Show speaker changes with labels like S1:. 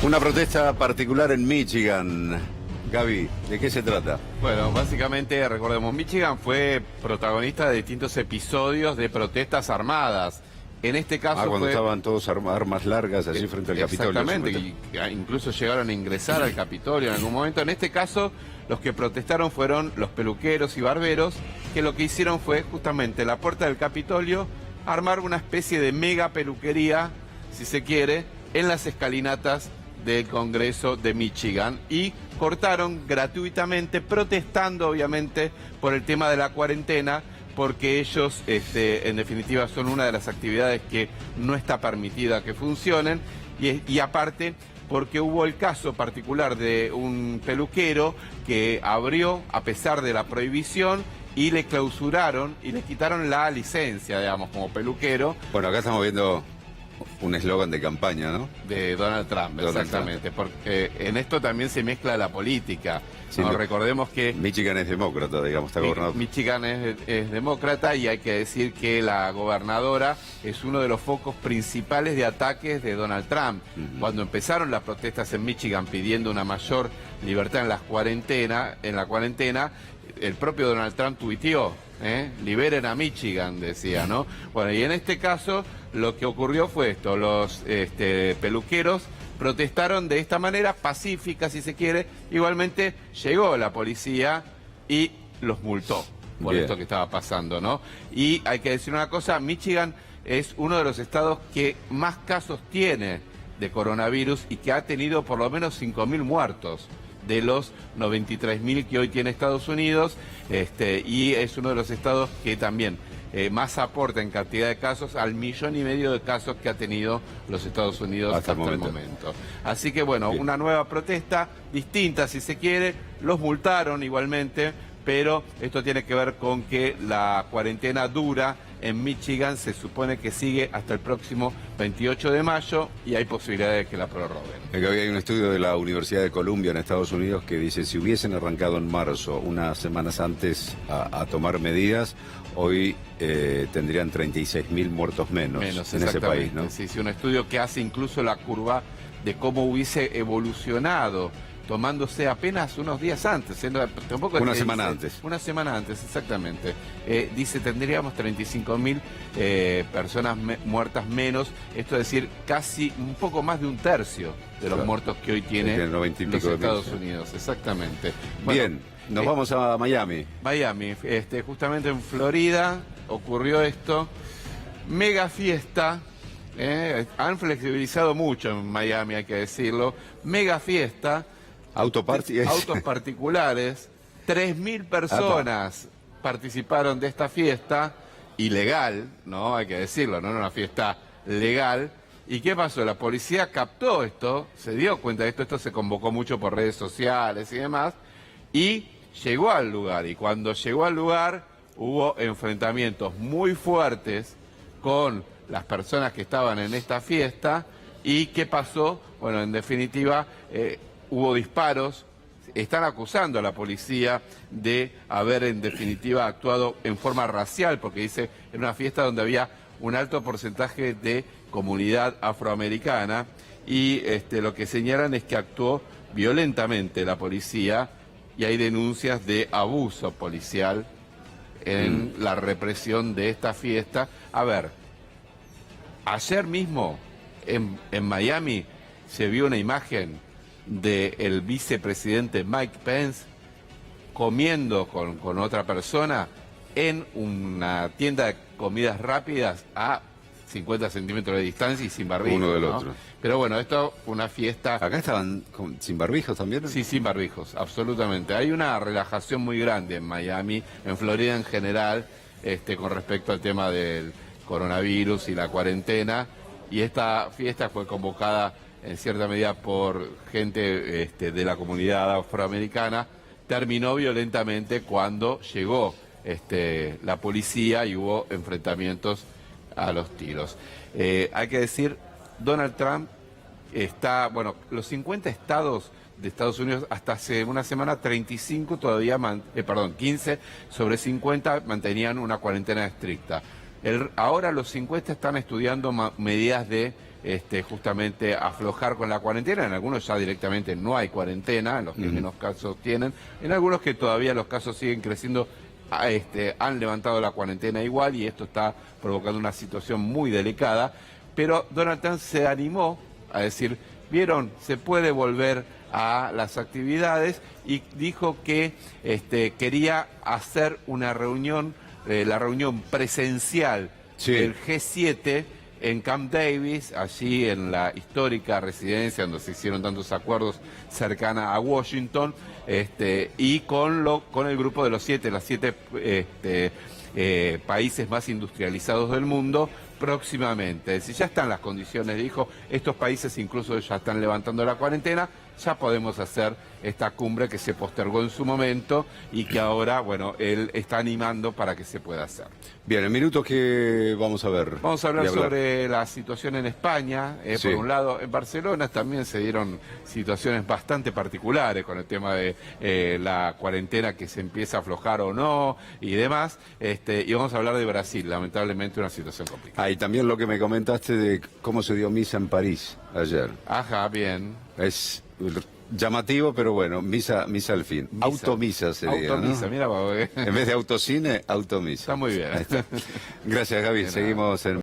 S1: Una protesta particular en Michigan. Gaby, ¿de qué se trata?
S2: Bueno, básicamente, recordemos, Michigan fue protagonista de distintos episodios de protestas armadas. En este caso
S1: cuando
S2: fue...
S1: estaban todos armas largas allí frente al Capitolio.
S2: Exactamente, y incluso llegaron a ingresar al Capitolio en algún momento. En este caso, los que protestaron fueron los peluqueros y barberos, que lo que hicieron fue justamente en la puerta del Capitolio armar una especie de mega peluquería, si se quiere, en las escalinatas del Congreso de Michigan, y cortaron gratuitamente, protestando obviamente por el tema de la cuarentena, porque ellos en definitiva son una de las actividades que no está permitida que funcionen, y aparte porque hubo el caso particular de un peluquero que abrió a pesar de la prohibición y le clausuraron y le quitaron la licencia, digamos, como peluquero.
S1: Bueno, acá estamos viendo un eslogan de campaña, ¿no?
S2: De Donald Trump, exactamente, porque en esto también se mezcla la política.
S1: Sí,
S2: ¿no? Recordemos que
S1: Michigan es demócrata, digamos, está gobernado.
S2: Michigan es demócrata, y hay que decir que la gobernadora es uno de los focos principales de ataques de Donald Trump. Cuando empezaron las protestas en Michigan pidiendo una mayor libertad en la cuarentena, el propio Donald Trump tuiteó, liberen a Michigan, decía, ¿no? Bueno, y en este caso lo que ocurrió fue esto: los peluqueros protestaron de esta manera, pacífica si se quiere. Igualmente llegó la policía y los multó por esto que estaba pasando, ¿no? Y hay que decir una cosa: Michigan es uno de los estados que más casos tiene de coronavirus y que ha tenido por lo menos 5.000 muertos de los 93.000 que hoy tiene Estados Unidos, y es uno de los estados que también más aporta en cantidad de casos al 1,5 millones de casos que ha tenido los Estados Unidos hasta el momento. Así que bueno, una nueva protesta, distinta si se quiere. Los multaron igualmente, pero esto tiene que ver con que la cuarentena dura en Michigan, se supone que sigue hasta el próximo 28 de mayo y hay posibilidades de que la prorroguen.
S1: Hay un estudio de la Universidad de Columbia en Estados Unidos que dice: si hubiesen arrancado en marzo, unas semanas antes, a tomar medidas, hoy tendrían 36.000 muertos menos en ese país, ¿no?
S2: Sí, un estudio que hace incluso la curva de cómo hubiese evolucionado, tomándose apenas unos días antes. Tampoco
S1: una semana antes.
S2: Una semana antes, exactamente. Dice, tendríamos 35.000 personas muertas menos. Esto es decir, casi un poco más de un tercio de los muertos que hoy tiene los Estados Unidos. Exactamente. Bueno,
S1: bien, nos vamos a Miami.
S2: Miami, justamente en Florida ocurrió esto. Mega fiesta. Han flexibilizado mucho en Miami, hay que decirlo. Mega fiesta. Autos particulares, 3.000 personas participaron de esta fiesta, ilegal, ¿no? Hay que decirlo, no era una fiesta legal. ¿Y qué pasó? La policía captó esto, se dio cuenta de esto se convocó mucho por redes sociales y demás, y llegó al lugar. Y cuando llegó al lugar hubo enfrentamientos muy fuertes con las personas que estaban en esta fiesta. ¿Y qué pasó? Bueno, en definitiva, hubo disparos. Están acusando a la policía de haber en definitiva actuado en forma racial, porque dice, en una fiesta donde había un alto porcentaje de comunidad afroamericana, y lo que señalan es que actuó violentamente la policía, y hay denuncias de abuso policial en la represión de esta fiesta. A ver, ayer mismo en Miami se vio una imagen del vicepresidente Mike Pence comiendo con otra persona en una tienda de comidas rápidas a 50 centímetros de distancia y sin barbijo.
S1: Uno del
S2: ¿no?
S1: otro.
S2: Pero bueno, esto fue una fiesta...
S1: ¿Acá estaban sin barbijos también?
S2: Sí, sin barbijos, absolutamente. Hay una relajación muy grande en Miami, en Florida en general, con respecto al tema del coronavirus y la cuarentena. Y esta fiesta fue convocada en cierta medida por gente de la comunidad afroamericana. Terminó violentamente cuando llegó la policía y hubo enfrentamientos a los tiros. Hay que decir, Donald Trump está, bueno, los 50 estados de Estados Unidos hasta hace una semana, 35 todavía, 15 sobre 50 mantenían una cuarentena estricta. Ahora los 50 están estudiando medidas de justamente aflojar con la cuarentena. En algunos ya directamente no hay cuarentena, en los que menos casos tienen. En algunos que todavía los casos siguen creciendo, han levantado la cuarentena igual, y esto está provocando una situación muy delicada. Pero Donald Trump se animó a decir, vieron, se puede volver a las actividades, y dijo que quería hacer una reunión, la reunión presencial del G7 en Camp Davis, allí en la histórica residencia donde se hicieron tantos acuerdos, cercana a Washington, y con el grupo de los las siete países más industrializados del mundo próximamente. Es decir, ya están las condiciones, dijo, estos países incluso ya están levantando la cuarentena, ya podemos hacer esta cumbre que se postergó en su momento y que ahora, bueno, él está animando para que se pueda hacer.
S1: Bien, en minutos que vamos a ver.
S2: Vamos a hablar sobre la situación en España.
S1: Sí.
S2: Por un lado, en Barcelona también se dieron situaciones bastante particulares con el tema de la cuarentena, que se empieza a aflojar o no y demás. Y vamos a hablar de Brasil, lamentablemente una situación complicada.
S1: Y también lo que me comentaste de cómo se dio misa en París ayer.
S2: Ajá, bien.
S1: Es llamativo, pero bueno, misa al fin.
S2: Misa.
S1: Automisa sería,
S2: Automisa,
S1: ¿no?
S2: mira vos,
S1: En vez de autocine, automisa.
S2: Está muy bien.
S1: Gracias, Gaby. Seguimos en